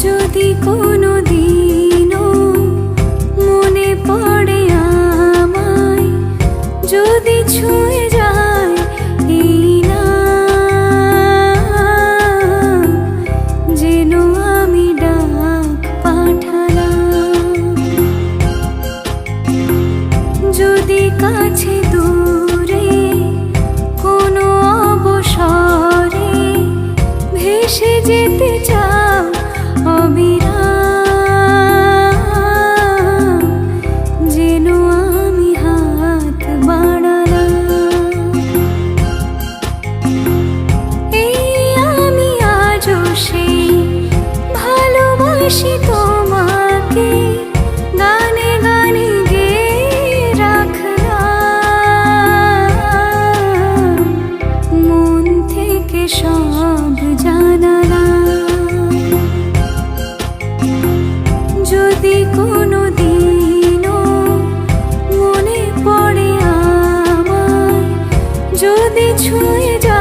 যদি কোনো দিনও মনে পড়ে আমায়, যদি ছুঁয়ে যায় এই নাম, যেন আমি ডাক পাঠালাম। যদি কাছে দূরে কোনো অবসরে ভেসে যেতে চাও অবিরাম, যেন আমি হাত বাড়ালাম। এই আমি আজও সেই ভালোবাসি তোমাকে, গানে গানে গেয়ে রাখলাম, মন থেকে সব জানালাম। যদি কোনো দিনও মনে পড়ে আমায়, যদি ছুঁয়ে যায়